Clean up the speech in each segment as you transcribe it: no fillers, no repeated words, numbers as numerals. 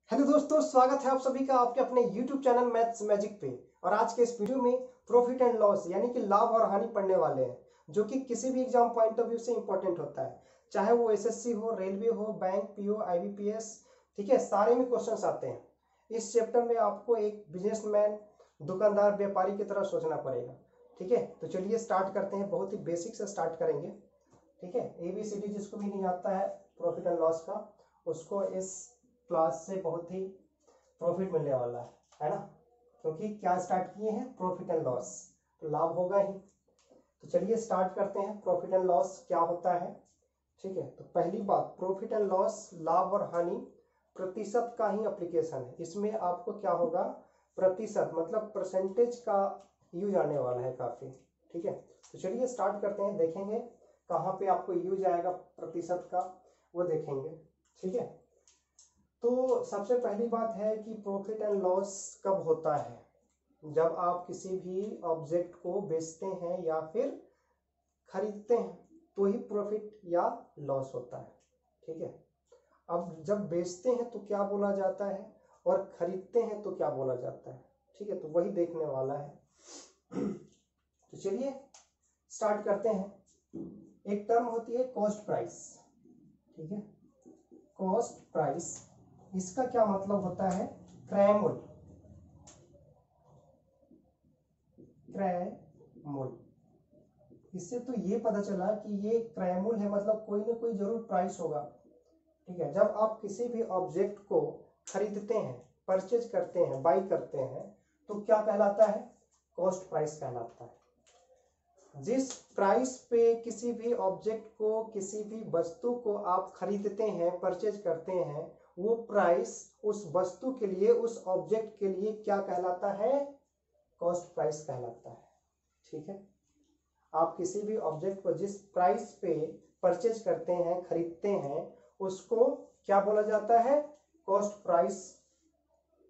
Hello दोस्तों, स्वागत है आप सभी का आपके अपने YouTube चैनल मैथ्स मैजिक पे। और आज के इस वीडियो में प्रॉफिट एंड लॉस यानी कि लाभ और हानि पढ़ने वाले हैं, जो कि किसी भी एग्जाम पॉइंट ऑफ व्यू से इंपॉर्टेंट होता है, चाहे वो एसएससी हो, रेलवे हो, बैंक, पीओ, आईबीपीएस। ठीक है, सारे में क्वेश्चंस आते हैं। इस चैप्टर में आपको एक बिजनेसमैन, दुकानदार, व्यापारी की तरह सोचना पड़ेगा। ठीक है, तो चलिए स्टार्ट करते हैं। बहुत ही बेसिक से स्टार्ट करेंगे। ठीक है, ABCD जिसको भी नहीं आता है प्रॉफिट एंड लॉस का, उसको इस क्लास से बहुत ही प्रॉफिट मिलने वाला है ना। क्योंकि क्या स्टार्ट किए हैं, प्रॉफिट एंड लॉस, तो लाभ होगा ही। तो चलिए स्टार्ट करते हैं। प्रॉफिट एंड लॉस क्या होता है। ठीक है, तो पहली बात, प्रॉफिट एंड लॉस, लाभ और हानि प्रतिशत का ही एप्लीकेशन है। इसमें आपको क्या होगा, प्रतिशत मतलब परसेंटेज का यूज आने वाला है काफी। ठीक है, तो चलिए स्टार्ट करते हैं। देखेंगे कहाँ पे आपको यूज आएगा प्रतिशत का, वो देखेंगे। ठीक है, तो सबसे पहली बात है कि प्रॉफिट एंड लॉस कब होता है, जब आप किसी भी ऑब्जेक्ट को बेचते हैं या फिर खरीदते हैं, तो ही प्रॉफिट या लॉस होता है। ठीक है, अब जब बेचते हैं तो क्या बोला जाता है और खरीदते हैं तो क्या बोला जाता है। ठीक है, तो वही देखने वाला है। तो चलिए स्टार्ट करते हैं। एक टर्म होती है कॉस्ट प्राइस। ठीक है, कॉस्ट प्राइस, इसका क्या मतलब होता है, क्रय मूल्य। क्रय मूल्य, इससे तो ये पता चला कि ये क्रय मूल्य है, मतलब कोई ना कोई जरूर प्राइस होगा। ठीक है, जब आप किसी भी ऑब्जेक्ट को खरीदते हैं, परचेज करते हैं, बाई करते हैं, तो क्या कहलाता है, कॉस्ट प्राइस कहलाता है। जिस प्राइस पे किसी भी ऑब्जेक्ट को, किसी भी वस्तु को आप खरीदते हैं, परचेज करते हैं, वो प्राइस उस वस्तु के लिए, उस ऑब्जेक्ट के लिए क्या कहलाता है, कॉस्ट प्राइस कहलाता है। ठीक है, आप किसी भी ऑब्जेक्ट को जिस प्राइस पे परचेज करते हैं, खरीदते हैं, उसको क्या बोला जाता है, कॉस्ट प्राइस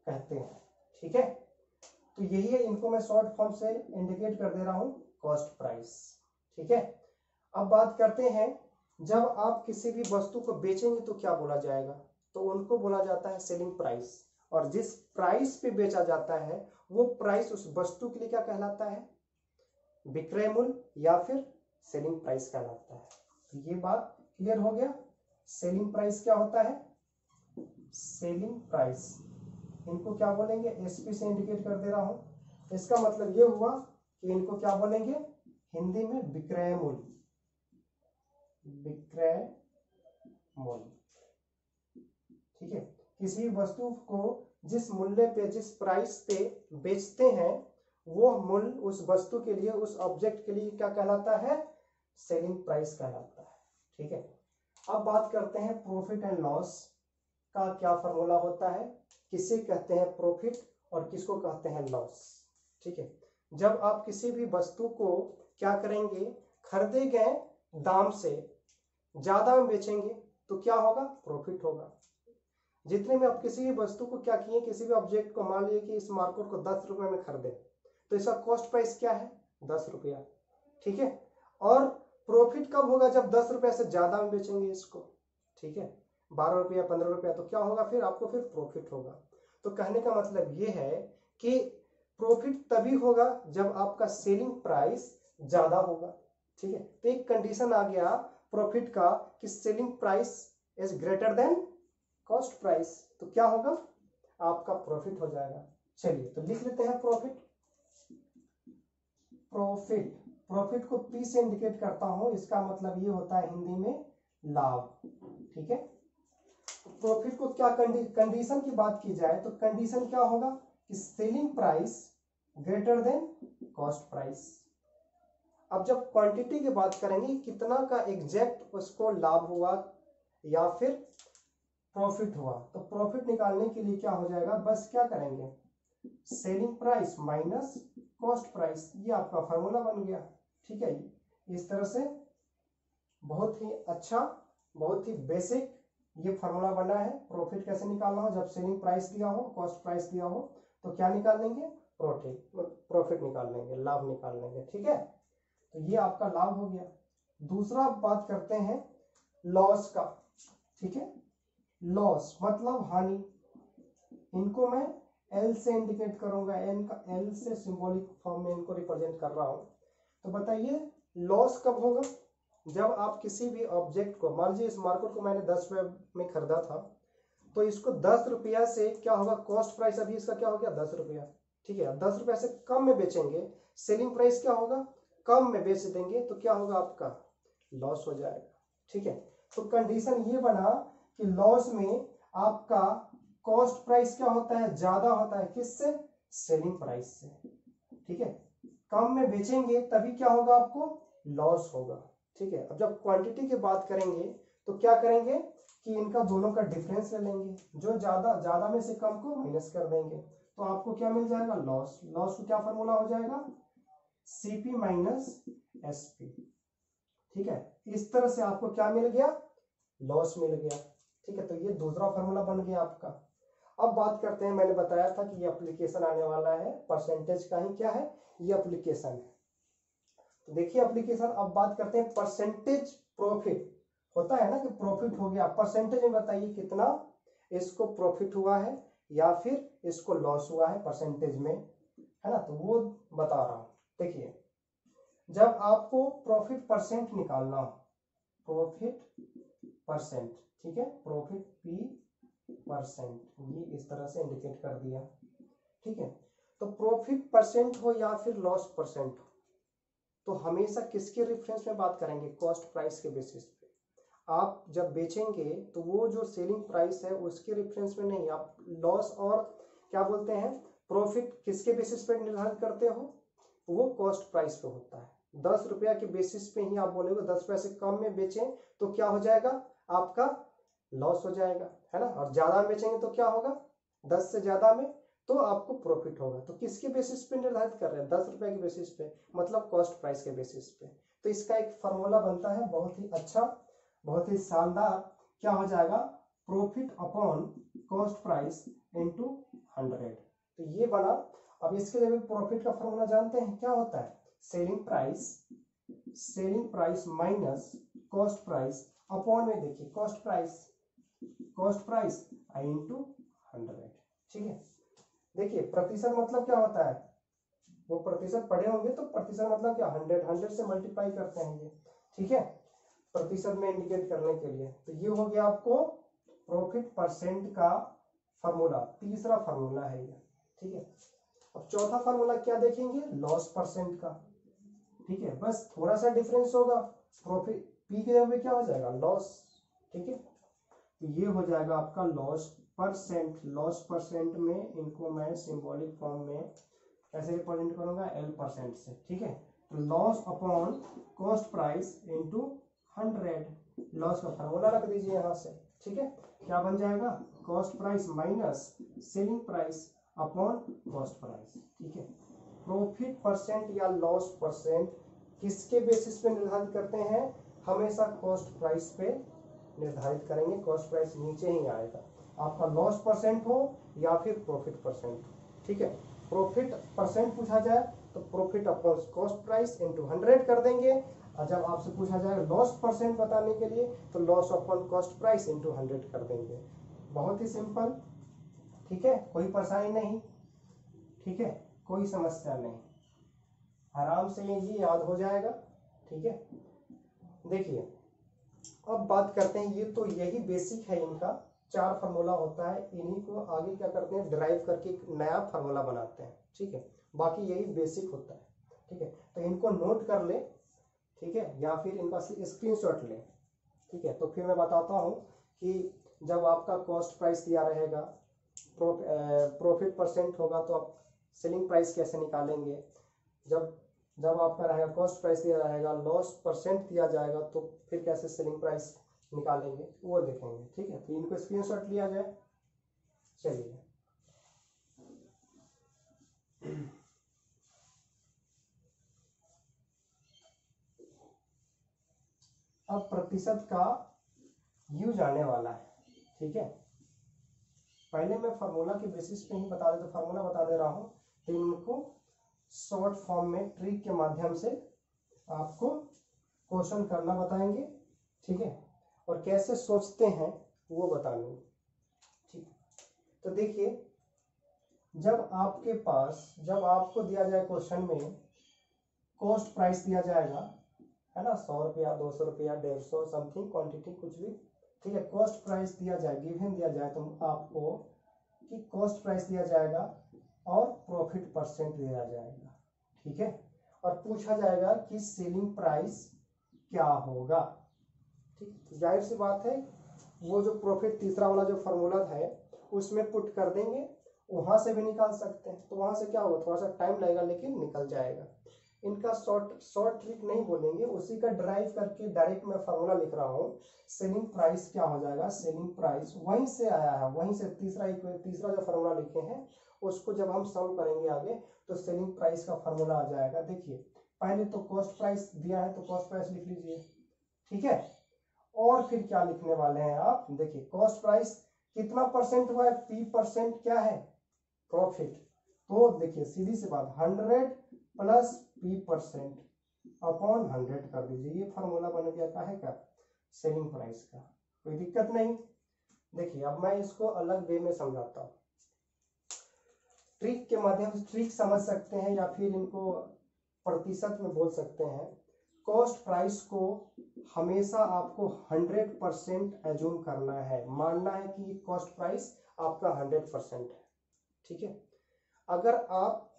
कहते हैं। ठीक है, तो यही है, इनको मैं शॉर्ट फॉर्म से इंडिकेट कर दे रहा हूं, कॉस्ट प्राइस। ठीक है, अब बात करते हैं, जब आप किसी भी वस्तु को बेचेंगे तो क्या बोला जाएगा, तो उनको बोला जाता है सेलिंग प्राइस। और जिस प्राइस पे बेचा जाता है, वो प्राइस उस वस्तु के लिए क्या कहलाता है, विक्रय मूल्य या फिर सेलिंग प्राइस कहलाता है। तो ये बात क्लियर हो गया। सेलिंग प्राइस क्या होता है, सेलिंग प्राइस, इनको क्या बोलेंगे, एसपी से इंडिकेट कर दे रहा हूं। इसका मतलब ये हुआ कि इनको क्या बोलेंगे, हिंदी में विक्रय मूल्य। विक्रय मूल्य। ठीक है, किसी वस्तु को जिस मूल्य पे, जिस प्राइस पे बेचते हैं, वो मूल्य उस वस्तु के लिए, उस ऑब्जेक्ट के लिए क्या कहलाता है, सेलिंग प्राइस कहलाता है। ठीक है, अब बात करते हैं प्रॉफिट एंड लॉस का क्या फॉर्मूला होता है, किसे कहते हैं प्रॉफिट और किसको कहते हैं लॉस। ठीक है, जब आप किसी भी वस्तु को क्या करेंगे, खरीदे गए दाम से ज्यादा में बेचेंगे तो क्या होगा, प्रॉफिट होगा। जितने में आप किसी भी वस्तु को क्या किए, किसी भी ऑब्जेक्ट को, मान लीजिए कि इस मार्कर को 10 रुपए में खरीदे, तो इसका कॉस्ट प्राइस क्या है, 10 रुपया। ठीक है, और प्रॉफिट कब होगा, जब 10 रुपए से ज्यादा में बेचेंगे इसको। ठीक है, 12 रुपया, 15 रुपया, तो क्या होगा, फिर आपको फिर प्रॉफिट होगा। तो कहने का मतलब ये है कि प्रॉफिट तभी होगा जब आपका सेलिंग प्राइस ज्यादा होगा। ठीक है, तो एक कंडीशन आ गया प्रॉफिट का कि selling price is greater than cost price, तो क्या होगा, आपका प्रॉफिट हो जाएगा। चलिए तो लिख लेते हैं प्रॉफिट। प्रॉफिट, प्रॉफिट को पी से इंडिकेट करता हूं, इसका मतलब ये होता है हिंदी में लाभ। ठीक है, प्रॉफिट को क्या कंडीशन की बात की जाए तो कंडीशन क्या होगा कि selling price greater than cost price. अब जब क्वांटिटी की बात करेंगे, कितना का एग्जैक्ट उसको लाभ हुआ या फिर प्रॉफिट हुआ, तो प्रॉफिट निकालने के लिए क्या हो जाएगा, बस क्या करेंगे, selling price minus cost price, ये आपका फॉर्मूला बन गया। ठीक है, इस तरह से बहुत ही अच्छा, बहुत ही बेसिक ये फॉर्मूला बना है। प्रॉफिट कैसे निकालना हो, जब सेलिंग प्राइस दिया हो, कॉस्ट प्राइस दिया हो, तो क्या निकाल लेंगे, प्रॉफिट निकाल लेंगे, लाभ निकाल लेंगे। ठीक है, तो ये आपका लाभ हो गया। दूसरा बात करते हैं लॉस का। ठीक है, लॉस मतलब हानि। इनको मैं एल से इंडिकेट करूंगा, एल से सिंबॉलिक फॉर्म में इनको रिप्रेजेंट कर रहा हूं। तो बताइए लॉस कब होगा? जब आप किसी भी ऑब्जेक्ट को, मान लीजिए इस मार्कर को मैंने 10 रुपये में खरीदा था, तो इसको 10 रुपया से क्या होगा, कॉस्ट प्राइस अभी इसका क्या हो गया 10 रुपया, ठीक है। 10 रुपया से कम में बेचेंगे, सेलिंग प्राइस क्या होगा, कम में बेच देंगे, तो क्या होगा आपका लॉस हो जाएगा, ठीक है। तो कंडीशन ये बना कि लॉस में आपका कॉस्ट प्राइस क्या होता है, ज्यादा होता है, किससे, सेलिंग प्राइस से, ठीक है। कम में बेचेंगे तभी क्या होगा, आपको लॉस होगा, ठीक है। अब जब क्वांटिटी की बात करेंगे तो क्या करेंगे कि इनका दोनों का डिफरेंस ले लेंगे, जो ज्यादा में से कम को माइनस कर देंगे, तो आपको क्या मिल जाएगा, लॉस। लॉस को क्या फॉर्मूला हो जाएगा, सीपी माइनस एसपी, ठीक है। इस तरह से आपको क्या मिल गया, लॉस मिल गया, ठीक है। तो ये दूसरा फॉर्मूला बन गया आपका। अब बात करते हैं, मैंने बताया था कि ये एप्लीकेशन आने वाला है, परसेंटेज का ही क्या है, ये एप्लीकेशन है। तो देखिए एप्लीकेशन, अब बात करते हैं परसेंटेज प्रॉफिट होता है ना, कि प्रॉफिट हो गया, परसेंटेज में बताइए कितना इसको प्रॉफिट हुआ है या फिर इसको लॉस हुआ है परसेंटेज में, है ना। तो वो बता रहा हूं। देखिए जब आपको प्रॉफिट परसेंट निकालना हो, प्रॉफिट परसेंट, ठीक है, प्रॉफिट पी परसेंट, ये इस तरह से इंडिकेट कर दिया, ठीक है। तो प्रॉफिट परसेंट हो या फिर लॉस परसेंट हो, तो हमेशा किसके रेफरेंस में बात करेंगे, कॉस्ट प्राइस के बेसिस पे। आप जब बेचेंगे तो वो जो सेलिंग प्राइस है उसके रेफरेंस में नहीं, आप लॉस और क्या बोलते हैं प्रॉफिट किसके बेसिस पे निर्धारित करते हो, वो कॉस्ट प्राइस पे होता है। 10 रुपया के बेसिस पे ही आप बोलेगे 10 रुपया से कम में बेचें तो क्या हो जाएगा, आपका लॉस हो जाएगा, है ना। और ज्यादा में बेचेंगे तो क्या होगा, 10 से ज्यादा में, तो आपको प्रॉफिट होगा। तो किसके बेसिस पे निर्धारित कर रहे हैं, 10 रुपए के बेसिस पे, मतलब कॉस्ट प्राइस के बेसिस पे। तो इसका एक फॉर्मूला बनता है बहुत ही अच्छा, बहुत ही शानदार, क्या हो जाएगा, profit upon cost price into 100। तो ये बना। अब इसके लिए प्रॉफिट का फॉर्मूला जानते हैं, क्या होता है, selling price minus cost price upon में, देखिए कॉस्ट प्राइस इनटू 100, ठीक है। देखिए प्रतिशत मतलब क्या होता है, वो प्रतिशत पढ़े होंगे, तो प्रतिशत मतलब क्या, 100 से मल्टीप्लाई करते हैं ये, ठीक है, प्रतिशत में इंडिकेट करने के लिए। तो ये हो गया आपको प्रॉफिट परसेंट का फॉर्मूला, तीसरा फॉर्मूला है ये, ठीक है। अब चौथा फॉर्मूला क्या देखेंगे, लॉस परसेंट का, ठीक है। बस थोड़ा सा डिफरेंस होगा, प्रॉफिट पी के जगह पे क्या हो जाएगा, लॉस, ठीक है। तो ये हो जाएगा आपका लॉस परसेंट में इनको मैं सिंबॉलिक फॉर्म में कैसे रिप्रेजेंट करूंगा, एल परसेंट से, ठीक है। तो loss upon cost price into 100, loss का फॉर्मूला रख दीजिए यहां से, ठीक है। क्या बन जाएगा, cost price minus selling price upon cost price, ठीक है। प्रॉफिट परसेंट या लॉस परसेंट किसके बेसिस पे निर्धारित करते हैं, हमेशा कॉस्ट प्राइस पे निर्धारित करेंगे, कॉस्ट प्राइस नीचे ही आएगा, आपका लॉस परसेंट हो या फिर प्रॉफिट परसेंट, ठीक है। प्रॉफिट परसेंट पूछा जाए तो profit upon cost price into 100 कर देंगे, और जब आपसे पूछा जाएगा लॉस परसेंट बताने के लिए तो loss upon cost price into 100 कर देंगे। बहुत ही सिंपल, ठीक है, कोई परेशानी नहीं, ठीक है, कोई समस्या नहीं, आराम से ये याद हो जाएगा, ठीक है। देखिए अब बात करते हैं, ये तो यही बेसिक है, इनका 4 फार्मूला होता है, इन्हीं को आगे क्या करते हैं, ड्राइव करके एक नया फार्मूला बनाते हैं, ठीक है। बाकी यही बेसिक होता है, ठीक है। तो इनको नोट कर ले, ठीक है, या फिर इनका स्क्रीनशॉट ले, ठीक है। तो फिर मैं बताता हूँ कि जब आपका कॉस्ट प्राइस दिया रहेगा, प्रॉफिट परसेंट होगा, तो आप सेलिंग प्राइस कैसे निकालेंगे, जब आपका रहेगा कॉस्ट प्राइस दिया रहेगा, लॉस परसेंट दिया जाएगा, तो फिर कैसे सेलिंग प्राइस निकालेंगे वो देखेंगे, ठीक है। तो इनको स्क्रीनशॉट लिया जाए, चलिए। अब प्रतिशत का यूज आने वाला है, ठीक है। पहले मैं फार्मूला के बेसिस पे ही बता दे, तो फार्मूला बता दे रहा हूँ, तो इनको शॉर्ट फॉर्म में ट्रिक के माध्यम से आपको क्वेश्चन करना बताएंगे, ठीक है, और कैसे सोचते हैं वो बताएंगे, ठीक। तो देखिए जब आपको दिया जाए क्वेश्चन में कॉस्ट प्राइस दिया जाएगा, है ना, 100 रुपया, 200 रुपया, 150 समथिंग क्वांटिटी कुछ भी, ठीक है, कॉस्ट प्राइस दिया जाए, गिवन दिया जाए तो आपको कि कॉस्ट प्राइस दिया जाएगा और प्रॉफिट परसेंट दिया जाएगा, ठीक है, और पूछा जाएगा कि सेलिंग प्राइस क्या होगा, ठीक, जाहिर सी बात है वो जो प्रॉफिट तीसरा वाला जो फॉर्मूला है उसमें पुट कर देंगे, वहां से भी निकाल सकते हैं, तो वहां से क्या होगा, थोड़ा सा टाइम लगेगा लेकिन निकल जाएगा। इनका शॉर्ट ट्रिक नहीं बोलेंगे, उसी का ड्राइव करके डायरेक्ट मैं फॉर्मूला लिख रहा हूँ। सेलिंग प्राइस क्या हो जाएगा, सेलिंग प्राइस वहीं से आया है, वहीं से तीसरा जो फॉर्मूला लिखे हैं उसको जब हम सॉल्व करेंगे आगे तो सेलिंग प्राइस का फॉर्मूला आ जाएगा। देखिए पहले तो कॉस्ट प्राइस दिया है तो कॉस्ट प्राइस लिख लीजिए, ठीक है, और फिर क्या लिखने वाले हैं आप, देखिए कॉस्ट प्राइस कितना परसेंट हुआ है, पी परसेंट क्या है, प्रॉफिट, तो देखिए सीधी सी बात 100 प्लस पी परसेंट अपॉन 100 कर दीजिए, ये फॉर्मूला बन गया का है क्या, सेलिंग प्राइस का, कोई दिक्कत नहीं। देखिए अब मैं इसको अलग वे में समझाता हूँ, ट्रिक के माध्यम से, ट्रिक समझ सकते हैं या फिर इनको प्रतिशत में बोल सकते हैं। कॉस्ट प्राइस को हमेशा आपको 100% एज्यूम करना है, मानना है कि कॉस्ट प्राइस आपका 100% है, ठीक है। अगर आप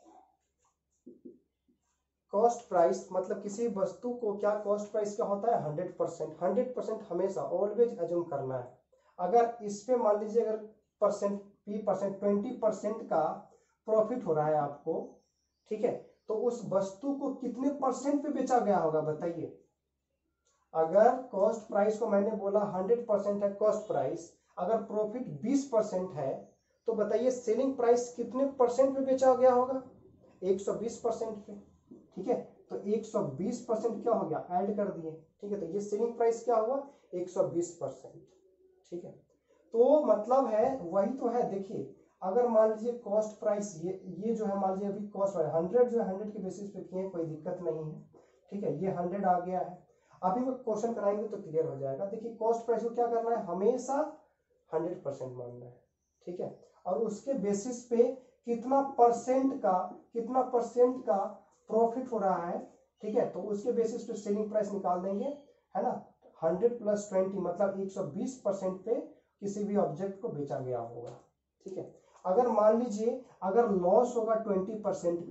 कॉस्ट प्राइस मतलब किसी वस्तु को, क्या कॉस्ट प्राइस क्या होता है, 100% हमेशा ऑलवेज एज्यूम करना है। अगर इस पे मान लीजिए अगर परसेंट पी परसेंट 20% का प्रॉफिट हो रहा है आपको, ठीक है, तो उस वस्तु को कितने परसेंट पे बेचा गया होगा बताइए। अगर कॉस्ट प्राइस को मैंने बोला 100% है कॉस्ट प्राइस, अगर प्रॉफिट 20% है तो बताइए सेलिंग प्राइस कितने परसेंट पे बेचा गया होगा, 120% पे, ठीक है, तो 120% क्या हो गया, ऐड कर दिए, ठीक है, तो ये सेलिंग प्राइस क्या हुआ, 120%, ठीक है, तो मतलब है वही तो है। देखिए अगर मान लीजिए कॉस्ट प्राइस ये जो है, मान लीजिए अभी कॉस्ट 100 जो है 100 के बेसिस पे किए, कोई दिक्कत नहीं है, ठीक है, ये 100 आ गया है, अभी वो क्वेश्चन कराएंगे तो क्लियर हो जाएगा। देखिए कॉस्ट प्राइस को क्या करना है, हमेशा 100% मानना है, ठीक है, और उसके बेसिस पे कितना परसेंट का प्रॉफिट हो रहा है, ठीक है, तो उसके बेसिस पे सेलिंग प्राइस निकाल देंगे, है ना, 100 + 20 मतलब 120% पे किसी भी ऑब्जेक्ट को बेचा गया होगा, ठीक है। अगर मान लीजिए अगर लॉस होगा 20%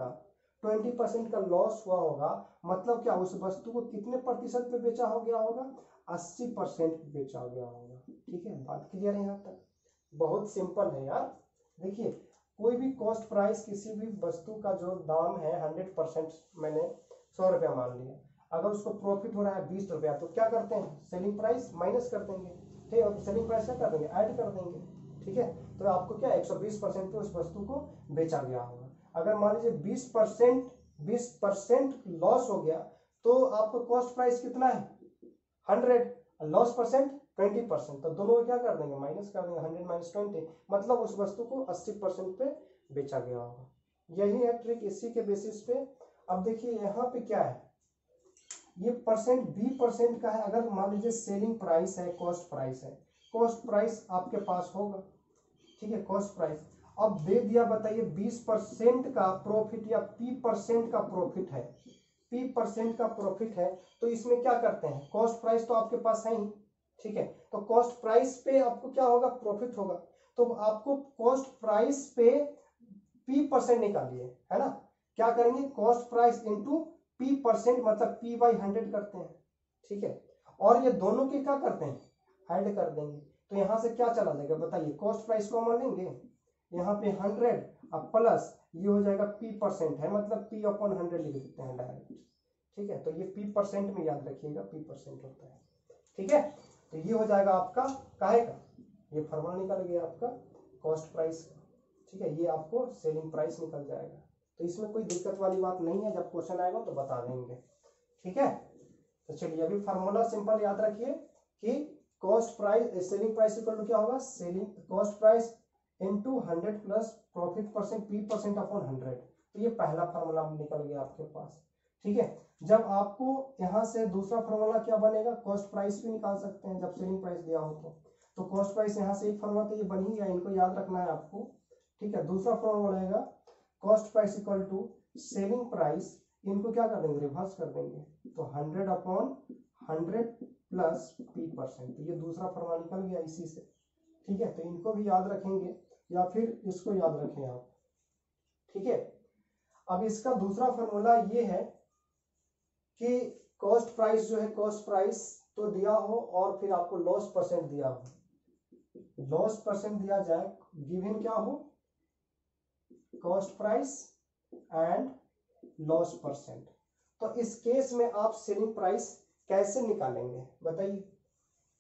का लॉस हुआ होगा, मतलब क्या, उस वस्तु को कितने प्रतिशत पे बेचा हो गया होगा, 80% पे बेचा गया होगा, ठीक है, बात क्लियर है यहाँ तक, बहुत सिंपल है यार। देखिए कोई भी कॉस्ट प्राइस किसी भी वस्तु का जो दाम है 100%, मैंने 100 रुपया मान लिया, अगर उसको प्रॉफिट हो रहा है 20 रुपया तो क्या करते हैं, सेलिंग प्राइस माइनस कर देंगे, ठीक है, और सेलिंग प्राइस क्या कर देंगे, ऐड कर देंगे, ठीक है, तो आपको क्या 120% पे उस वस्तु को बेचा गया होगा। अगर मान लीजिए 20% लॉस हो गया तो आपको कॉस्ट प्राइस कितना है 100, लॉस परसेंट 20%, तो दोनों को क्या कर देंगे, माइनस कर देंगे, 100 - 20, मतलब उस वस्तु को 80% पे बेचा गया होगा। यही है ट्रिक, इसी के बेसिस पे। अब देखिए यहाँ पे क्या है, ये परसेंट 20% का है। अगर मान लीजिए सेलिंग प्राइस है, कॉस्ट प्राइस है, कॉस्ट प्राइस आपके पास होगा, ठीक है, कॉस्ट प्राइस अब दे दिया, बताइए 20% का प्रॉफिट या पी परसेंट का प्रॉफिट है, पी परसेंट का प्रॉफिट है, तो इसमें क्या करते हैं, कॉस्ट प्राइस तो आपके पास है ही, ठीक है, तो कॉस्ट प्राइस पे आपको क्या होगा, प्रॉफिट होगा, तो आपको कॉस्ट प्राइस पे पी परसेंट निकालिए, है ना, क्या करेंगे, cost price into P percent मतलब P/100 करते हैं, ठीक है, और ये दोनों के क्या करते हैं, ऐड कर देंगे, तो यहां से क्या चला जाएगा बताइए, कॉस्ट प्राइस को मान लेंगे, यहाँ पे 100 अब प्लस ये हो जाएगा पी परसेंट है, मतलब P/100 लिख देते हैं डायरेक्ट, ठीक है, तो ये पी परसेंट में याद रखिएगा, पी परसेंट होता है, ठीक है, तो ये हो जाएगा आपका काहे का, ये फॉर्मूला निकल गया आपका कॉस्ट प्राइस का, ठीक है, ये आपको सेलिंग प्राइस निकल जाएगा, तो इसमें कोई दिक्कत वाली बात नहीं है, जब क्वेश्चन आएगा तो बता देंगे, ठीक है। तो चलिए अभी फार्मूला सिंपल याद रखिए कि cost price selling price equal to क्या होगा, selling cost price into 100 plus profit percent P percent upon 100, तो ये पहला फार्मूला निकल गया आपके पास, ठीक है। जब आपको यहाँ से दूसरा फार्मूला क्या बनेगा, कॉस्ट प्राइस भी निकाल सकते हैं जब सेलिंग प्राइस दिया हो तो कॉस्ट प्राइस यहाँ से एक फार्मूला तो ये बन ही गया, इनको याद रखना है आपको, ठीक है, दूसरा फॉर्मूला रहेगा cost price equal to selling price, इनको क्या कर देंगे, रिवर्स कर देंगे, तो 100/100 प्लस P%, तो ये दूसरा फॉर्मूला निकल गया इसी से। ठीक है, तो इनको भी याद रखेंगे या फिर इसको याद रखें आप। ठीक है, अब इसका दूसरा फॉर्मूला ये है कि कॉस्ट प्राइस जो है, कॉस्ट प्राइस तो दिया हो और फिर आपको लॉस परसेंट दिया हो, लॉस परसेंट दिया जाए, गिवन क्या हो, cost price and loss percent. तो इस केस में आप सेलिंग प्राइस कैसे निकालेंगे बताइए।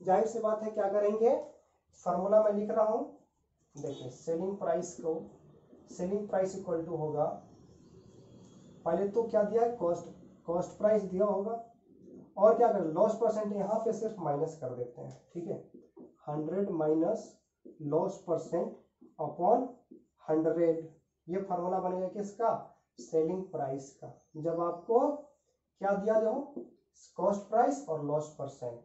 जाहिर सी बात है, क्या करेंगे, फॉर्मूला मैं लिख रहा हूं, देखिए सेलिंग प्राइस इक्वल टू होगा, पहले तो क्या दिया है, कॉस्ट प्राइस दिया होगा, और क्या करें, लॉस परसेंट यहाँ पे सिर्फ माइनस कर देते हैं। ठीक है, 100 माइनस लॉस परसेंट अपॉन 100, ये फॉर्मूला बनेगा किसका, सेलिंग प्राइस का। जब आपको क्या दिया जाओ, कॉस्ट प्राइस और लॉस परसेंट।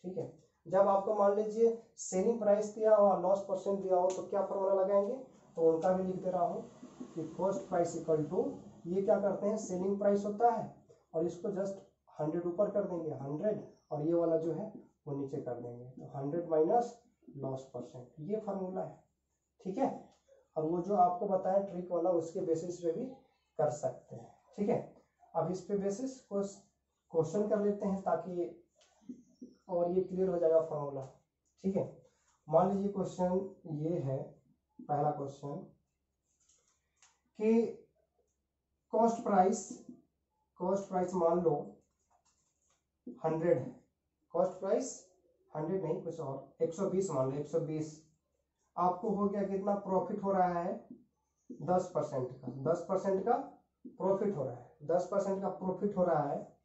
ठीक है, जब आपको मान लीजिए सेलिंग प्राइस दिया हो और लॉस परसेंट दिया हो तो क्या फॉर्मूला लगाएंगे, तो उनका भी लिख दे रहा हूं कि कॉस्ट प्राइस इक्वल टू, ये क्या करते हैं, सेलिंग प्राइस होता है और इसको जस्ट 100 ऊपर कर देंगे, 100, और ये वाला जो है वो नीचे कर देंगे, तो 100 माइनस लॉस परसेंट, ये फॉर्मूला है। ठीक है, और वो जो आपको बताया ट्रिक वाला, उसके बेसिस पे भी कर सकते हैं। ठीक है, अब इस पे बेसिस क्वेश्चन कर लेते हैं ताकि और ये क्लियर हो जाएगा फॉर्मूला। ठीक है, मान लीजिए क्वेश्चन ये है, पहला क्वेश्चन कि कॉस्ट प्राइस मान लो 100 है, कॉस्ट प्राइस 100 नहीं कुछ और 120 मान लो, 120, आपको हो गया कितना, प्रॉफिट हो रहा है 10% का, 10% का प्रॉफिट हो रहा है, 10% का प्रॉफिट हो रहा है।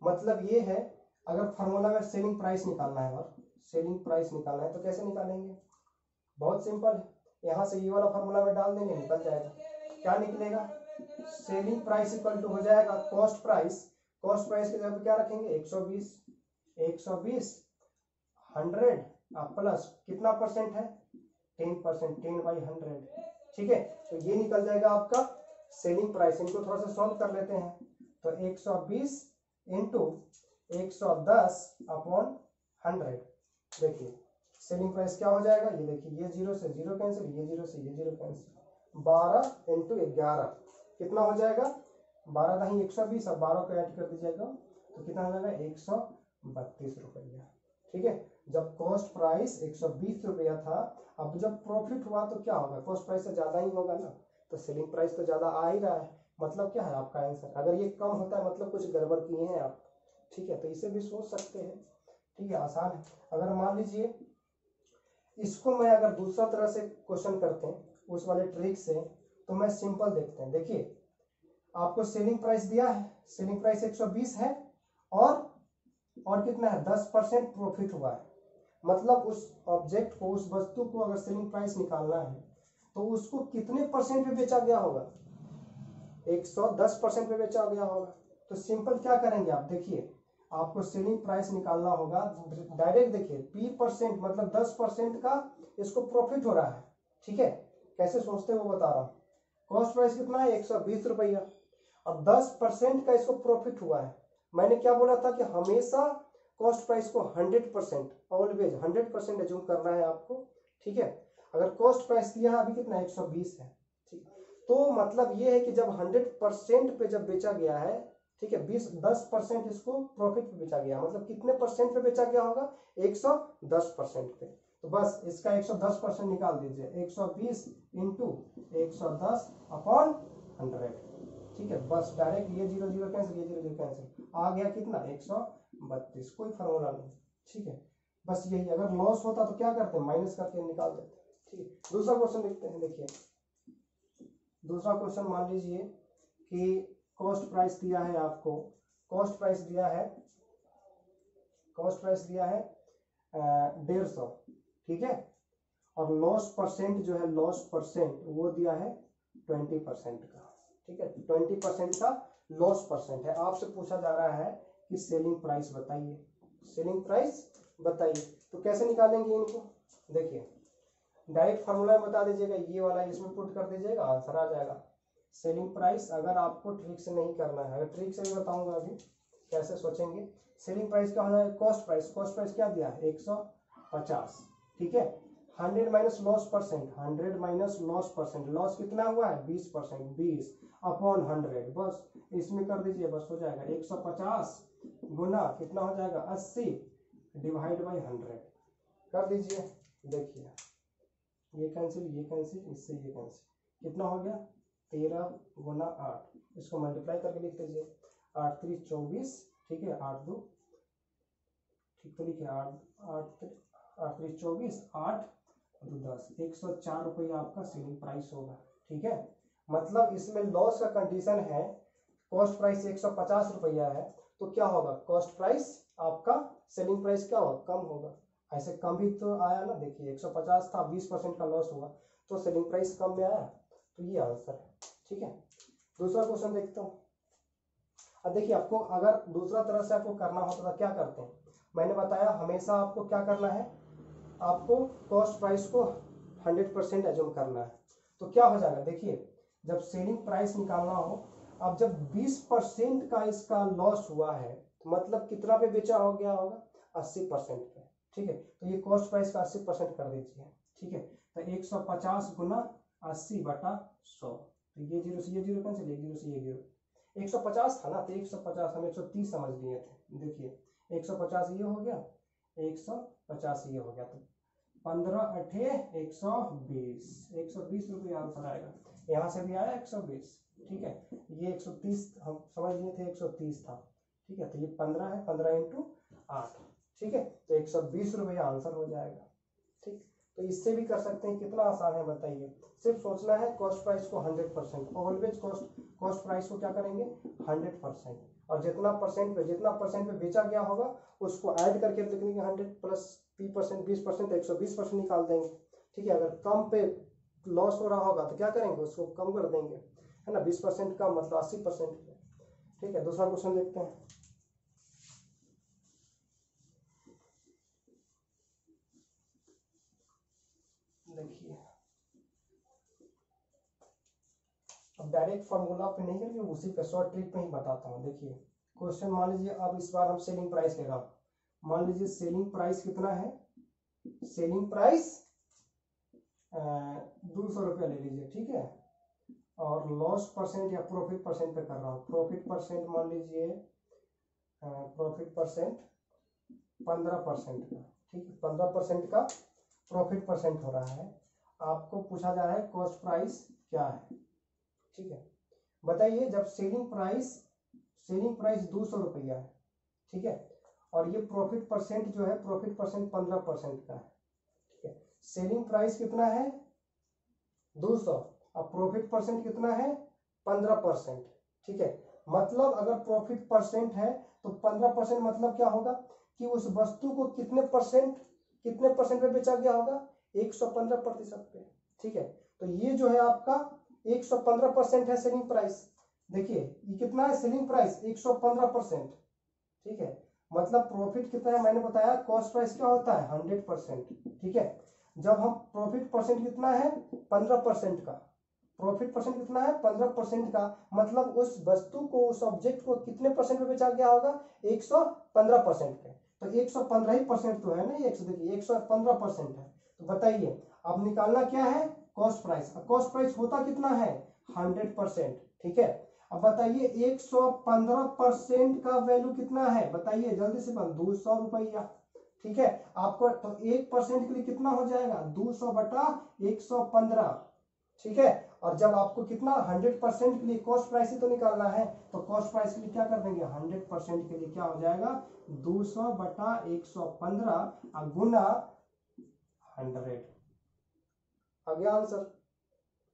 मतलब ये है, अगर फॉर्मूला में सेलिंग प्राइस निकालना है और सेलिंग प्राइस निकालना है तो कैसे निकालेंगे, बहुत सिंपल है, यहाँ से ये वाला फॉर्मूला में डाल देंगे, निकल जाएगा। क्या निकलेगा, सेलिंग प्राइस इक्वल टू हो जाएगा कॉस्ट प्राइस की जगह पे क्या रखेंगे, 120 100 प्लस कितना परसेंट है, 10%, 10/100। ठीक है, तो ये निकल जाएगा आपका सेलिंग प्राइस। इनको थोड़ा सा सॉल्व कर लेते हैं, तो 120 इंटू 110/100, देखिए सेलिंग प्राइस क्या हो जाएगा, ये देखिए, ये 0 से 0 कैंसिल, ये 0 से ये 0 कैंसिल, 12 इंटू 11 कितना हो जाएगा, 12 120, अब 12 को ऐड कर दीजिएगा तो कितना हो जाएगा, 132 रुपया। ठीक है, जब कॉस्ट प्राइस 120 रुपया था, अब जब प्रॉफिट हुआ तो क्या होगा, कॉस्ट प्राइस से ज्यादा ही होगा ना, तो सेलिंग प्राइस तो ज्यादा आ ही रहा है, मतलब क्या है आपका आंसर। अगर ये कम होता है मतलब कुछ गड़बड़ किए हैं आप। ठीक है, तो इसे भी सोच सकते हैं। ठीक है, आसान है। अगर मान लीजिए इसको मैं अगर दूसरा तरह से क्वेश्चन करते हैं उस वाले ट्रिक से, तो मैं सिंपल देखते हैं। देखिए आपको सेलिंग प्राइस दिया है, सेलिंग प्राइस 120 है और कितना है, 10% प्रॉफिट हुआ है। मतलब उस ऑब्जेक्ट को, उस वस्तु को अगर सेलिंग प्राइस निकालना है तो उसको कितने परसेंट पे बेचा गया होगा, 110% पे बेचा गया होगा। तो सिंपल क्या करेंगे आप, देखिए आपको सेलिंग प्राइस निकालना होगा, डायरेक्ट देखिए P% मतलब 10% का इसको प्रॉफिट हो रहा है। ठीक है, कैसे सोचते हैं वो बता रहा हूं। कॉस्ट प्राइस कितना है, 120 रुपया, और 10% का इसको प्रॉफिट हुआ है। मैंने क्या बोला था कि हमेशा कॉस्ट प्राइस को 100%, ऑलवेज 100% एज्यूम करना है आपको। ठीक है, अगर कॉस्ट प्राइस दिया है अभी कितना, 120 है। ठीक, तो मतलब ये है कि जब 100% पे जब बेचा गया है, ठीक है, 10% इसको प्रॉफिट पे बेचा गया, मतलब कितने परसेंट पे बेचा गया होगा, 110% पे। तो बस इसका 110% निकाल दीजिए, 120 इंटू 110/100। ठीक है, बस डायरेक्ट ये 0 0 कैंसिल, ये 0 0 कैंसिल, आ गया कितना, 132, कोई फॉर्मूला नहीं। ठीक है, बस यही। अगर लॉस होता तो क्या करते, माइनस करके निकाल देते। ठीक है, दूसरा क्वेश्चन देखते हैं। देखिए दूसरा क्वेश्चन, मान लीजिए कि कॉस्ट प्राइस दिया है आपको, कॉस्ट प्राइस दिया है 150। ठीक है, और लॉस परसेंट जो है, लॉस परसेंट वो दिया है 20% का। ठीक है, 20% का लॉस परसेंट है। आपसे पूछा जा रहा है कि सेलिंग प्राइस बताइए, सेलिंग प्राइस बताइए। तो कैसे निकालेंगे इनको, देखिए डायरेक्ट फार्मूला में बता दीजिएगा, ये वाला इसमें पुट कर दीजिएगा, आंसर आ जाएगा। सेलिंग प्राइस अगर आपको ट्रिक से नहीं करना है, अगर ट्रिक से भी बताऊंगा अभी कैसे सोचेंगे। सेलिंग प्राइस क्या हो जाएगा, कॉस्ट प्राइस, कॉस्ट प्राइस क्या दिया है 150, ठीक है। 100 minus loss percent, 100 minus loss percent, loss कितना हुआ है 20%, 20 अपॉन 100, बस इसमें कर दीजिए, बस हो जाएगा 150 गुना कितना हो जाएगा 80 डिवाइड बाई 100 कर दीजिए। देखिए ये कैंसिल, ये कैंसिल, इससे ये कैंसिल, कितना हो गया 13 गुना 8, इसको मल्टीप्लाई करके लिख लीजिए, 8 3 24, ठीक है, 8 2, ठीक तो लिखे 8 3 24, 8 2 10, 104 रुपये आपका सेलिंग प्राइस होगा, ठीक है। मतलब इसमें लॉस का कंडीशन है, कॉस्ट प्राइस 150 रुपया है, तो क्या होगा कॉस्ट प्राइस आपका सेलिंग प्राइस क्या होगा कम होगा। ऐसे कम भी तो आया ना, देखिए 150 था, 20% का लॉस हुआ, तो सेलिंग प्राइस कम में आया, तो ये आंसर है, ठीक है। दूसरा क्वेश्चन देखता हूँ। अब देखिए आपको अगर दूसरा तरह से आपको करना होता तो क्या करते हैं, मैंने बताया हमेशा आपको क्या करना है, आपको कॉस्ट प्राइस को 100% एज्यूम करना है। तो क्या हो जाएगा, देखिए जब सेलिंग प्राइस निकालना हो, अब जब 20% का इसका लॉस हुआ है, तो मतलब कितना पे बेचा हो गया होगा 80% पे, ठीक है। तो ये कॉस्ट प्राइस का 80% कर दीजिए, ठीक है। तो 150 गुना 80 बटा 100, तो ये जीरो से ये जीरो कैंसिल, एक जीरो से ये जीरो, 150 था ना, तो 150 हम 130 समझ लिए थे, देखिए 150 ये हो गया, 150 ये हो गया, तो 15 अठे 120, 120 रुपये आंसर आएगा। यहाँ से भी आया 120, ठीक है। ये 130 हम समझ लिए थे, 130 था, ठीक है। तो ये 15 है, 15 इंटू 8, ठीक है, तो 120 रुपये आंसर हो जाएगा, ठीक। तो इससे भी कर सकते हैं, कितना आसान है बताइए, सिर्फ सोचना है कॉस्ट प्राइस को 100%, ऑलवेज कॉस्ट प्राइस को क्या करेंगे 100%, और जितना परसेंट पे बेचा गया होगा उसको ऐड करके लिख देंगे 100 प्लस 20%, 120% निकाल देंगे, ठीक है। अगर कम पे लॉस हो रहा होगा तो क्या करेंगे, उसको कम कर देंगे, है ना, 20% कम मतलब 80%, ठीक है। दूसरा क्वेश्चन देखते हैं। देखिए अब डायरेक्ट फार्मूला पे नहीं करेंगे, उसी पे शॉर्ट ट्रिक पे ही बताता हूँ। देखिए क्वेश्चन मान लीजिए, अब इस बार हम सेलिंग प्राइस ले रहा हूँ, मान लीजिए सेलिंग प्राइस कितना है, सेलिंग प्राइस 200 रुपया ले लीजिए, ठीक है। और लॉस परसेंट या प्रॉफिट परसेंट पे कर रहा हूँ, प्रॉफिट परसेंट मान लीजिए, प्रॉफिट परसेंट 15% का, ठीक है, 15% का प्रॉफिट परसेंट हो रहा है। आपको पूछा जा रहा है कॉस्ट प्राइस क्या है, ठीक है। बताइए जब सेलिंग प्राइस 200 रुपया है, ठीक है, और ये प्रॉफिट परसेंट जो है, प्रॉफिट परसेंट 15% का है, ठीक है। सेलिंग प्राइस कितना है 200, अब प्रॉफिट परसेंट कितना है 15%, ठीक है। मतलब अगर प्रॉफिट परसेंट है तो 15% मतलब क्या होगा कि उस वस्तु को कितने परसेंट पे बेचा गया होगा 115% पे, ठीक है। तो ये जो है आपका 115% है सेलिंग प्राइस। देखिए ये कितना है सेलिंग प्राइस 115%, ठीक है। मतलब प्रॉफिट कितना है, मैंने बताया कॉस्ट प्राइस क्या होता है 100%, ठीक है। जब हम प्रॉफिट परसेंट कितना है 15% का, प्रॉफिट परसेंट कितना है 15% का, मतलब उस वस्तु को, उस ऑब्जेक्ट को कितने परसेंट पे बेचा गया होगा 115% पे, तो 115% तो है ना, ये देखिए 115% है। तो बताइए अब निकालना क्या है कॉस्ट प्राइस, कॉस्ट प्राइस होता कितना है 100%, ठीक है। अब बताइए 115% का वैल्यू कितना है, बताइए जल्दी से, 200 रुपया, ठीक है। आपको तो 1% के लिए कितना हो जाएगा 200 बटा 115, ठीक है। और जब आपको कितना 100% के लिए कॉस्ट प्राइस ही तो निकालना है, तो कॉस्ट प्राइस के लिए क्या कर देंगे 100% के लिए क्या हो जाएगा 200 बटा 115 गुना 100, आ गया आंसर,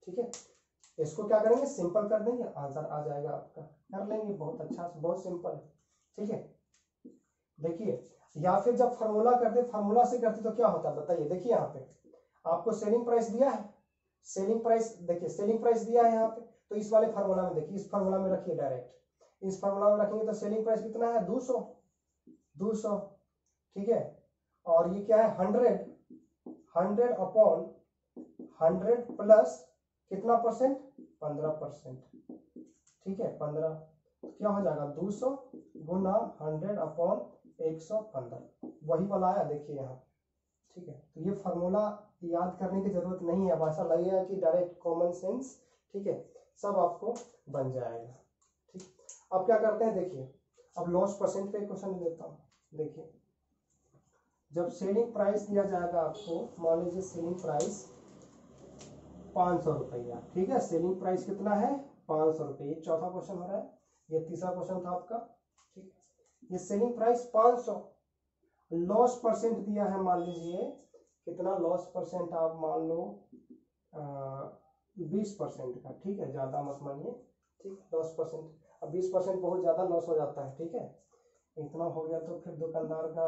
ठीक है। इसको क्या करेंगे सिंपल कर देंगे, आंसर आ जाएगा आपका, कर लेंगे, बहुत अच्छा, बहुत सिंपल है, ठीक है। देखिए या फिर जब फार्मूला करते, फार्मूला से करते तो क्या होता है बताइए, देखिए यहाँ पे आपको सेलिंग प्राइस दिया है, सेलिंग प्राइस देखिए सेलिंग प्राइस दिया है यहाँ पे, तो इस वाले फार्मूला में देखिए, इस फार्मूला में रखिए डायरेक्ट, इस फार्मूला में रखेंगे तो सेलिंग प्राइस कितना है 200, ठीक है। और ये क्या है 100 अपॉन 100 प्लस कितना परसेंट, 15%, ठीक है 15, क्या हो जाएगा 200 गुना 100 अपॉन 115, वही वाला आया देखिए यहाँ, ठीक है। तो ये फार्मूला याद करने की जरूरत नहीं है, अब ऐसा लगेगा कि डायरेक्ट कॉमन सेंस, ठीक है, सब आपको बन जाएगा, ठीक। अब क्या करते हैं देखिए, अब लॉस परसेंट पे क्वेश्चन देता हूँ। देखिए जब सेलिंग प्राइस दिया जाएगा आपको, मान लीजिए सेलिंग प्राइस 500 रुपया, ठीक है, सेलिंग प्राइस कितना है 500 रुपये, ये चौथा क्वेश्चन हो रहा है, ये तीसरा क्वेश्चन था आपका, ठीक। ये सेलिंग प्राइस 500, लॉस परसेंट दिया है मान लीजिए कितना, लॉस परसेंट आप मान लो 20% का, ठीक है, ज्यादा मत मानिए, ठीक, 10%। अब 20% बहुत ज्यादा लॉस हो जाता है, ठीक है, इतना हो गया तो फिर दुकानदार का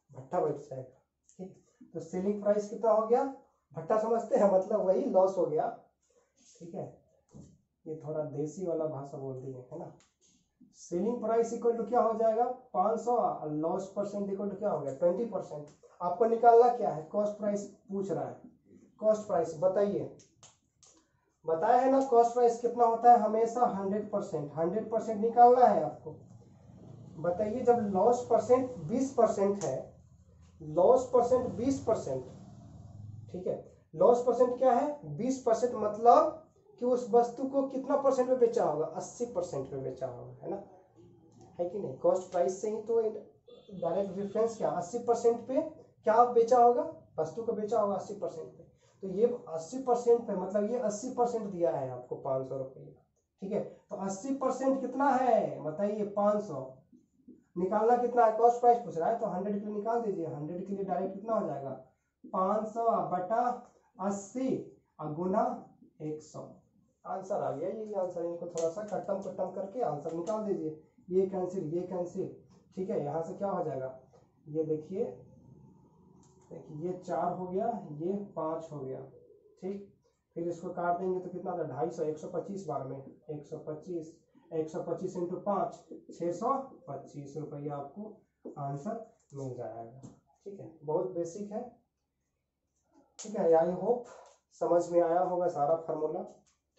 भट्टा बैठ जाएगा, ठीक। तो सेलिंग प्राइस कितना हो गया, भट्टा समझते हैं, मतलब वही लॉस हो गया, ठीक है। ये थोड़ा देसी वाला भाषा बोल दिए है ना। सेलिंग प्राइस इक्वल टू क्या हो जाएगा 500, और लॉस परसेंट इक्वल टू क्या हो गया 20%। आपको निकालना क्या है, कॉस्ट प्राइस पूछ रहा है, कॉस्ट प्राइस बताइए, बताया है ना, कॉस्ट प्राइस कितना होता है हमेशा 100%, 100% निकालना है आपको। बताइए जब लॉस परसेंट 20% है, लॉस परसेंट 20%, ठीक है, लॉस परसेंट क्या है 20%, मतलब कि उस वस्तु को कितना परसेंट पे बेचा होगा, 80% पे बेचा होगा, है ना, है कि नहीं। कॉस्ट प्राइस से ही तो डायरेक्ट रेफरेंस क्या 80% पे क्या बेचा होगा, वस्तु को बेचा होगा 80% पे, तो ये 80% पे मतलब ये 80% दिया है आपको 500 रुपये, ठीक है। तो 80% कितना है बताइए 500, निकालना कितना है, कॉस्ट प्राइस पूछ रहा है तो 100 के लिए निकाल दीजिए, 100 के लिए डायरेक्ट कितना हो जाएगा 500 बटा 80 गुना 100, आंसर आ गया, यही आंसर। इनको थोड़ा सा कट्टम कट्टम करके आंसर निकाल दीजिए, ये कैंसिल ये कैंसिल, ठीक है, यहाँ से क्या हो जाएगा, ये देखिए ये 4 हो गया, ये 5 हो गया, ठीक। फिर इसको काट देंगे तो कितना था 250, 125 बार में 125, 125 इंटू 5 625 रुपया आपको आंसर मिल जाएगा, ठीक है। बहुत बेसिक है, ठीक है, आई होप समझ में आया होगा सारा फार्मूला,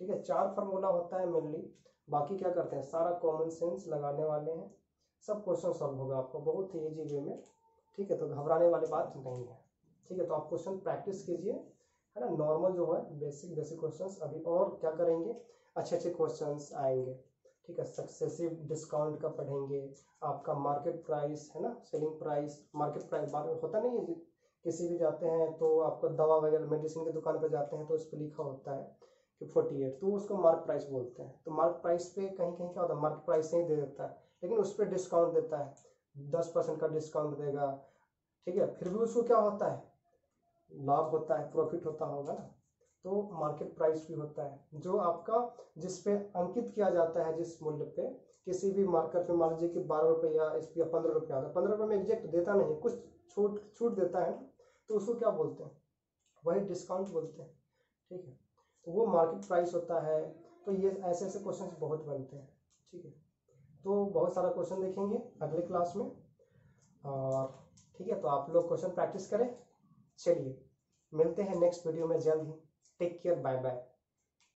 ठीक है। 4 फार्मूला होता है मेनली, बाकी क्या करते हैं सारा कॉमन सेंस लगाने वाले हैं, सब क्वेश्चन सॉल्व होगा आपको बहुत ही इजी वे में, ठीक है। तो घबराने वाली बात नहीं है, ठीक है। तो आप क्वेश्चन प्रैक्टिस कीजिए, है ना, नॉर्मल जो है बेसिक बेसिक क्वेश्चंस, अभी और क्या करेंगे अच्छे अच्छे क्वेश्चंस आएंगे, ठीक है। सक्सेसिव डिस्काउंट का पढ़ेंगे, आपका मार्केट प्राइस, है ना, सेलिंग प्राइस, मार्केट प्राइस बाद में होता नहीं है, किसी भी जाते हैं तो आपको दवा वगैरह मेडिसिन की दुकान पर जाते हैं तो उस पर लिखा होता है कि 48, तो उसको मार्क प्राइस बोलते हैं। तो मार्क प्राइस पे कहीं कहीं क्या होता है मार्क प्राइस से ही दे देता है, लेकिन उस पर डिस्काउंट देता है, 10% का डिस्काउंट देगा, ठीक है, फिर भी उसको क्या होता है लाभ होता है, प्रॉफिट होता होगा ना। तो मार्केट प्राइस भी होता है जो आपका जिस पे अंकित किया जाता है, जिस मूल्य पे किसी भी मार्केट पे मान लीजिए कि 12 रुपया इस या 15 रुपया आता है, 15 रुपये में एग्जैक्ट देता नहीं है, कुछ छूट छूट देता है, तो उसको क्या बोलते हैं, वही डिस्काउंट बोलते हैं, ठीक है। तो वो मार्केट प्राइस होता है। तो ये ऐसे ऐसे क्वेश्चन बहुत बनते हैं, ठीक है। तो बहुत सारा क्वेश्चन देखेंगे अगले क्लास में, और ठीक है, तो आप लोग क्वेश्चन प्रैक्टिस करें। चलिए मिलते हैं नेक्स्ट वीडियो में जल्द ही, टेक केयर, बाय बाय।